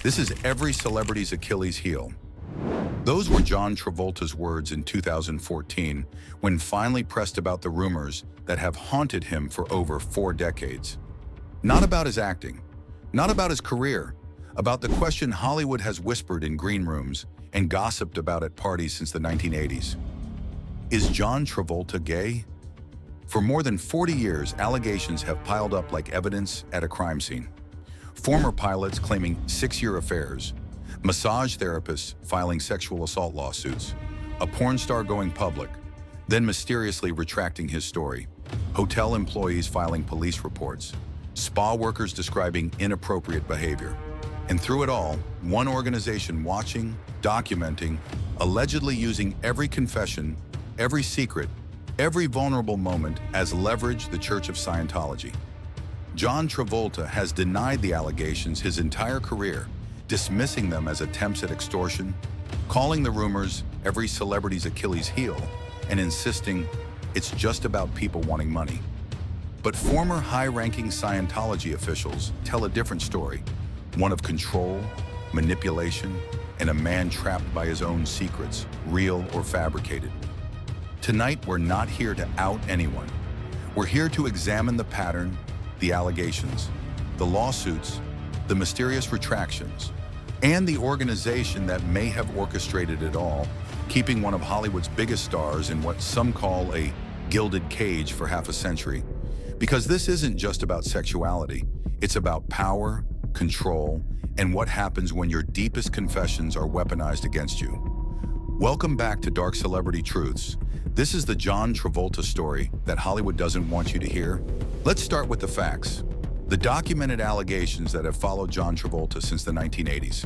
This is every celebrity's Achilles heel. Those were John Travolta's words in 2014 when finally pressed about the rumors that have haunted him for over 4 decades. Not about his acting, not about his career, about the question Hollywood has whispered in green rooms and gossiped about at parties since the 1980s. Is John Travolta gay? For more than 40 years, allegations have piled up like evidence at a crime scene. Former pilots claiming 6-year affairs, massage therapists filing sexual assault lawsuits, a porn star going public, then mysteriously retracting his story, hotel employees filing police reports, spa workers describing inappropriate behavior. And through it all, one organization watching, documenting, allegedly using every confession, every secret, every vulnerable moment as leverage, the Church of Scientology. John Travolta has denied the allegations his entire career, dismissing them as attempts at extortion, calling the rumors every celebrity's Achilles heel, and insisting it's just about people wanting money. But former high-ranking Scientology officials tell a different story, one of control, manipulation, and a man trapped by his own secrets, real or fabricated. Tonight, we're not here to out anyone. We're here to examine the pattern, the allegations, the lawsuits, the mysterious retractions, and the organization that may have orchestrated it all, keeping one of Hollywood's biggest stars in what some call a gilded cage for half a century. Because this isn't just about sexuality, it's about power, control, and what happens when your deepest confessions are weaponized against you. Welcome back to Dark Celebrity Truths. This is the John Travolta story that Hollywood doesn't want you to hear. Let's start with the facts. The documented allegations that have followed John Travolta since the 1980s.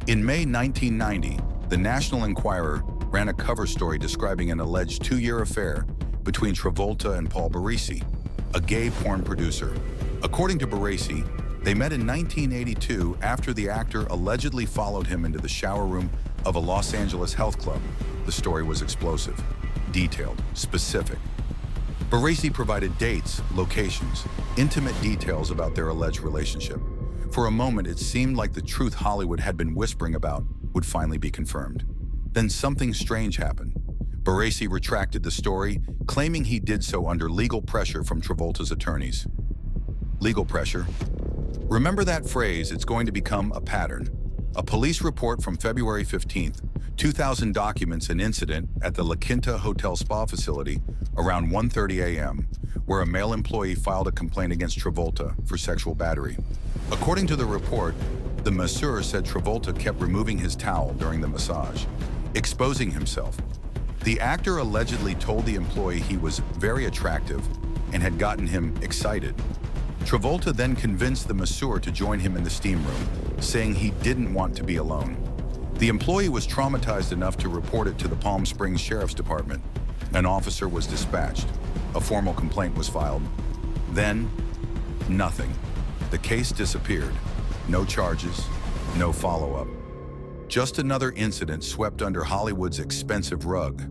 In May 1990, the National Enquirer ran a cover story describing an alleged 2-year affair between Travolta and Paul Baresi, a gay porn producer. According to Baresi, they met in 1982 after the actor allegedly followed him into the shower room of a Los Angeles health club. The story was explosive, detailed, specific. Baresi provided dates, locations, intimate details about their alleged relationship. For a moment, it seemed like the truth Hollywood had been whispering about would finally be confirmed. Then something strange happened. Baresi retracted the story, claiming he did so under legal pressure from Travolta's attorneys. Legal pressure? Remember that phrase, it's going to become a pattern. A police report from February 15th, 2000 documents an incident at the La Quinta Hotel Spa facility around 1:30 a.m., where a male employee filed a complaint against Travolta for sexual battery. According to the report, the masseur said Travolta kept removing his towel during the massage, exposing himself. The actor allegedly told the employee he was very attractive and had gotten him excited. Travolta then convinced the masseur to join him in the steam room, saying he didn't want to be alone. The employee was traumatized enough to report it to the Palm Springs Sheriff's Department. An officer was dispatched. A formal complaint was filed. Then, nothing. The case disappeared. No charges, no follow-up. Just another incident swept under Hollywood's expensive rug.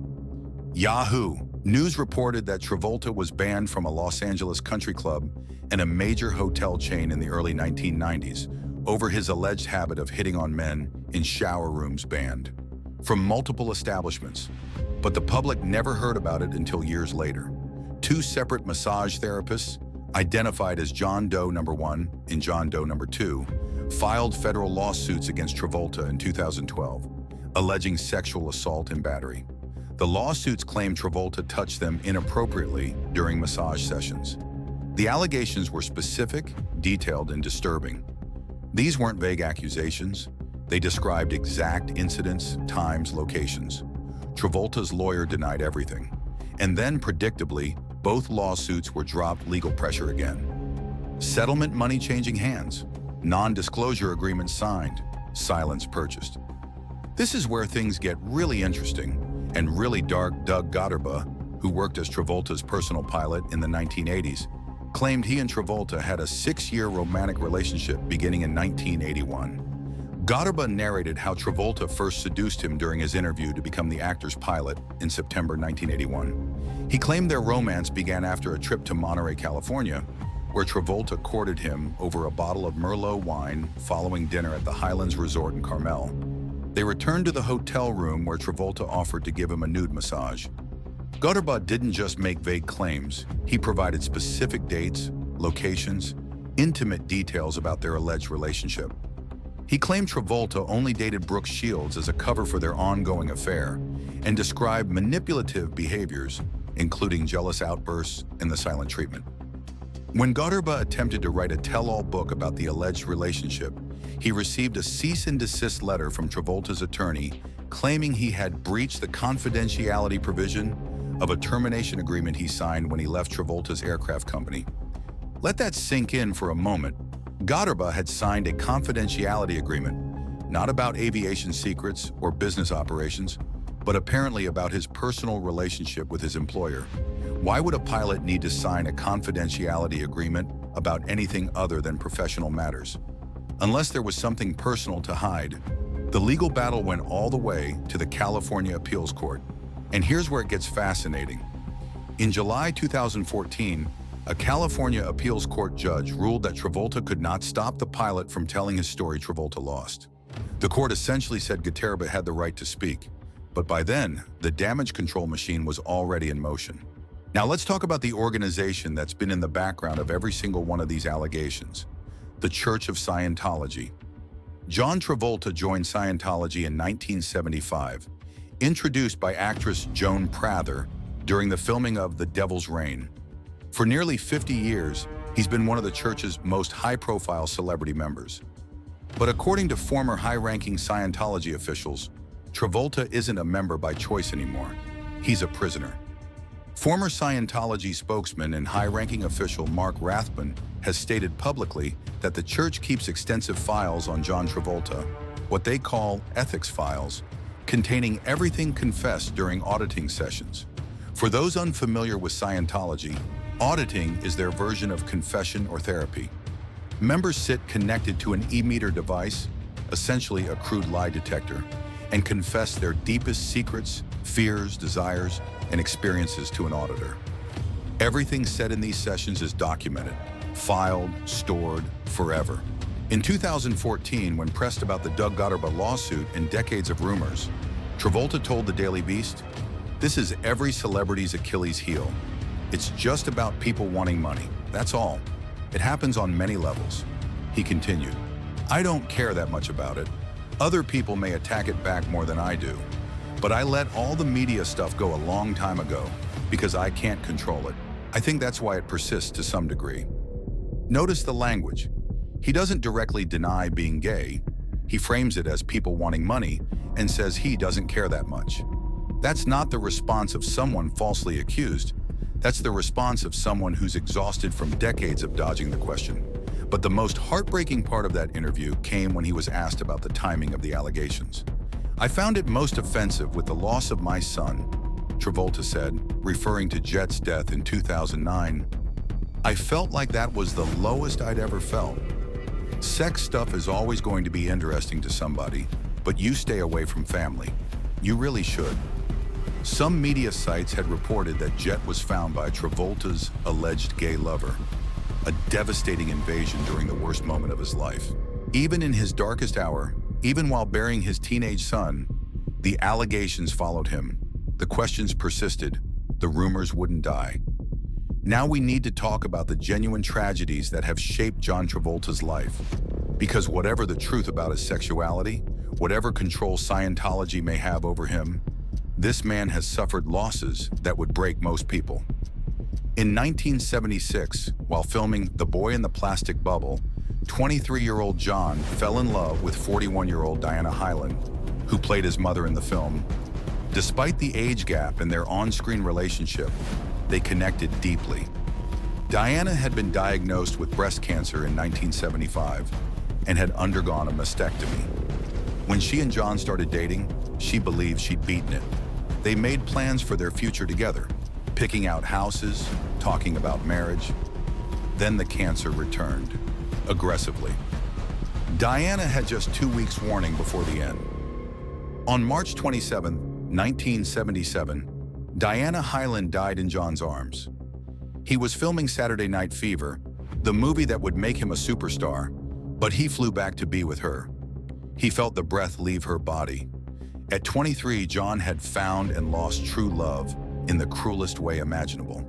Yahoo! News reported that Travolta was banned from a Los Angeles country club and a major hotel chain in the early 1990s over his alleged habit of hitting on men in shower rooms banned from multiple establishments. But the public never heard about it until years later. 2 separate massage therapists, identified as John Doe No. 1 and John Doe No. 2, filed federal lawsuits against Travolta in 2012, alleging sexual assault and battery. The lawsuits claimed Travolta touched them inappropriately during massage sessions. The allegations were specific, detailed, and disturbing. These weren't vague accusations. They described exact incidents, times, locations. Travolta's lawyer denied everything. And then, predictably, both lawsuits were dropped, legal pressure again. Settlement money changing hands, non-disclosure agreements signed, silence purchased. This is where things get really interesting and really dark. Doug Gotterba, who worked as Travolta's personal pilot in the 1980s, claimed he and Travolta had a 6-year romantic relationship beginning in 1981. Gotterba narrated how Travolta first seduced him during his interview to become the actor's pilot in September 1981. He claimed their romance began after a trip to Monterey, California, where Travolta courted him over a bottle of Merlot wine following dinner at the Highlands Resort in Carmel. They returned to the hotel room where Travolta offered to give him a nude massage. Gutterbud didn't just make vague claims, he provided specific dates, locations, intimate details about their alleged relationship. He claimed Travolta only dated Brooke Shields as a cover for their ongoing affair and described manipulative behaviors, including jealous outbursts and the silent treatment. When Gutterbud attempted to write a tell-all book about the alleged relationship, he received a cease and desist letter from Travolta's attorney claiming he had breached the confidentiality provision of a termination agreement he signed when he left Travolta's aircraft company. Let that sink in for a moment. Gutterbud had signed a confidentiality agreement, not about aviation secrets or business operations, but apparently about his personal relationship with his employer. Why would a pilot need to sign a confidentiality agreement about anything other than professional matters? Unless there was something personal to hide. The legal battle went all the way to the California Appeals Court. And here's where it gets fascinating. In July 2014, a California appeals court judge ruled that Travolta could not stop the pilot from telling his story Travolta lost. The court essentially said Gutterbud had the right to speak, but by then, the damage control machine was already in motion. Now let's talk about the organization that's been in the background of every single one of these allegations, the Church of Scientology. John Travolta joined Scientology in 1975, introduced by actress Joan Prather during the filming of The Devil's Reign. For nearly 50 years, he's been one of the church's most high-profile celebrity members. But according to former high-ranking Scientology officials, Travolta isn't a member by choice anymore. He's a prisoner. Former Scientology spokesman and high-ranking official Mark Rathbun has stated publicly that the church keeps extensive files on John Travolta, what they call ethics files, containing everything confessed during auditing sessions. For those unfamiliar with Scientology, auditing is their version of confession or therapy. Members sit connected to an e-meter device, essentially a crude lie detector, and confess their deepest secrets, fears, desires, and experiences to an auditor. Everything said in these sessions is documented, filed, stored, forever. In 2014, when pressed about the Doug Gutterbud lawsuit and decades of rumors, Travolta told the Daily Beast, "This is every celebrity's Achilles heel. It's just about people wanting money, that's all. It happens on many levels." He continued, "I don't care that much about it. Other people may attack it back more than I do. But I let all the media stuff go a long time ago because I can't control it. I think that's why it persists to some degree." Notice the language. He doesn't directly deny being gay. He frames it as people wanting money and says he doesn't care that much. That's not the response of someone falsely accused. That's the response of someone who's exhausted from decades of dodging the question. But the most heartbreaking part of that interview came when he was asked about the timing of the allegations. "I found it most offensive with the loss of my son," Travolta said, referring to Jet's death in 2009. "I felt like that was the lowest I'd ever felt. Sex stuff is always going to be interesting to somebody, but you stay away from family. You really should." Some media sites had reported that Jet was found by Travolta's alleged gay lover, a devastating invasion during the worst moment of his life. Even in his darkest hour, even while burying his teenage son, the allegations followed him. The questions persisted. The rumors wouldn't die. Now we need to talk about the genuine tragedies that have shaped John Travolta's life. Because whatever the truth about his sexuality, whatever control Scientology may have over him, this man has suffered losses that would break most people. In 1976, while filming The Boy in the Plastic Bubble, 23-year-old John fell in love with 41-year-old Diana Hyland, who played his mother in the film. Despite the age gap in their on-screen relationship, they connected deeply. Diana had been diagnosed with breast cancer in 1975 and had undergone a mastectomy. When she and John started dating, she believed she'd beaten it. They made plans for their future together, picking out houses, talking about marriage. Then the cancer returned, aggressively. Diana had just 2 weeks warning before the end. On March 27, 1977, Diana Hyland died in John's arms. He was filming Saturday Night Fever, the movie that would make him a superstar, but he flew back to be with her. He felt the breath leave her body. At 23, John had found and lost true love in the cruelest way imaginable.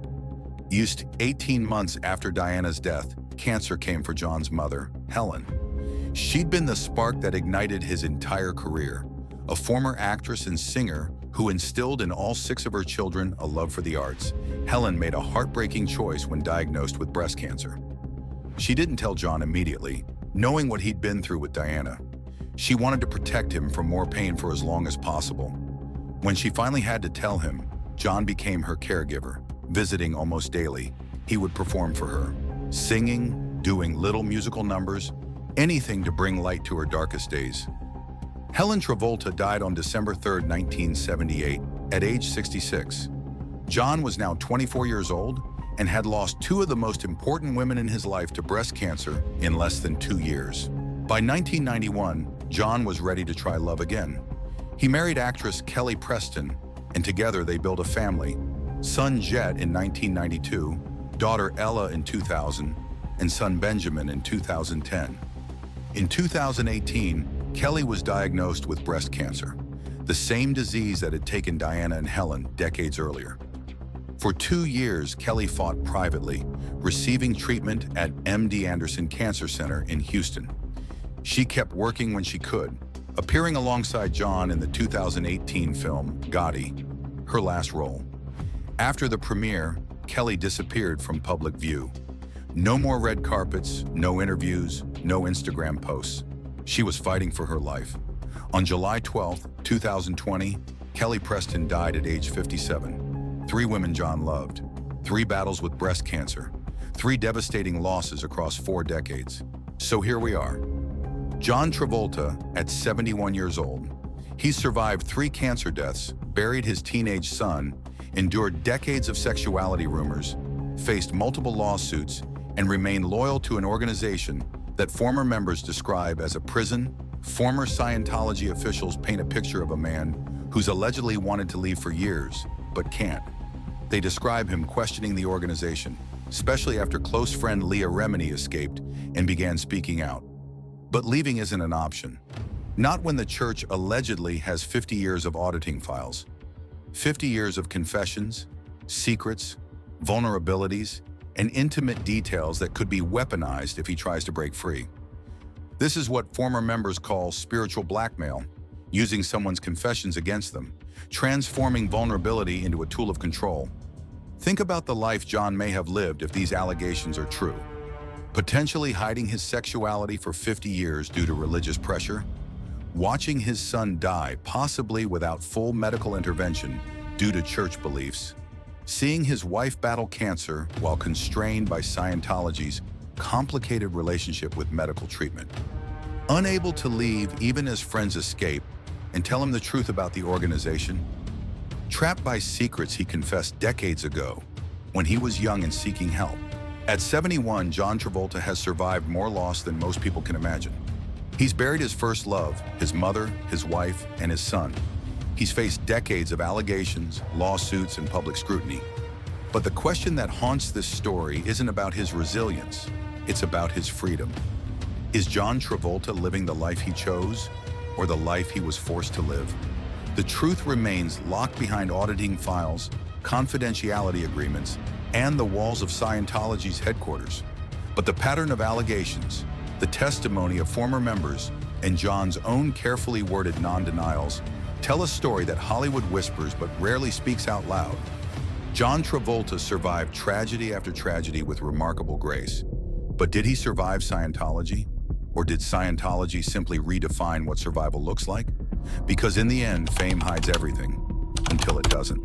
Just 18 months after Diana's death, cancer came for John's mother, Helen. She'd been the spark that ignited his entire career, a former actress and singer who instilled in all 6 of her children a love for the arts. Helen made a heartbreaking choice when diagnosed with breast cancer. She didn't tell John immediately, knowing what he'd been through with Diana. She wanted to protect him from more pain for as long as possible. When she finally had to tell him, John became her caregiver. Visiting almost daily, he would perform for her, singing, doing little musical numbers, anything to bring light to her darkest days. Helen Travolta died on December 3, 1978, at age 66. John was now 24 years old and had lost 2 of the most important women in his life to breast cancer in less than 2 years. By 1991, John was ready to try love again. He married actress Kelly Preston, and together they built a family, son Jet in 1992, daughter Ella in 2000, and son Benjamin in 2010. In 2018, Kelly was diagnosed with breast cancer, the same disease that had taken Diana and Helen decades earlier. For 2 years, Kelly fought privately, receiving treatment at MD Anderson Cancer Center in Houston. She kept working when she could, appearing alongside John in the 2018 film Gotti, her last role. After the premiere, Kelly disappeared from public view. No more red carpets, no interviews, no Instagram posts. She was fighting for her life. On July 12, 2020, Kelly Preston died at age 57. 3 women John loved, 3 battles with breast cancer, 3 devastating losses across 4 decades. So here we are. John Travolta, at 71 years old. He survived 3 cancer deaths, buried his teenage son, endured decades of sexuality rumors, faced multiple lawsuits, and remained loyal to an organization that former members describe as a prison. Former Scientology officials paint a picture of a man who's allegedly wanted to leave for years, but can't. They describe him questioning the organization, especially after close friend Leah Remini escaped and began speaking out. But leaving isn't an option. Not when the church allegedly has 50 years of auditing files, 50 years of confessions, secrets, vulnerabilities, and intimate details that could be weaponized if he tries to break free. This is what former members call spiritual blackmail, using someone's confessions against them, transforming vulnerability into a tool of control. Think about the life John may have lived if these allegations are true. Potentially hiding his sexuality for 50 years due to religious pressure, watching his son die possibly without full medical intervention due to church beliefs, seeing his wife battle cancer while constrained by Scientology's complicated relationship with medical treatment. Unable to leave even as friends escape and tell him the truth about the organization. Trapped by secrets he confessed decades ago when he was young and seeking help. At 71, John Travolta has survived more loss than most people can imagine. He's buried his first love, his mother, his wife, and his son. He's faced decades of allegations, lawsuits, and public scrutiny. But the question that haunts this story isn't about his resilience, it's about his freedom. Is John Travolta living the life he chose, or the life he was forced to live? The truth remains locked behind auditing files, confidentiality agreements, and the walls of Scientology's headquarters. But the pattern of allegations, the testimony of former members, and John's own carefully worded non-denials tell a story that Hollywood whispers but rarely speaks out loud. John Travolta survived tragedy after tragedy with remarkable grace. But did he survive Scientology? Or did Scientology simply redefine what survival looks like? Because in the end, fame hides everything, until it doesn't.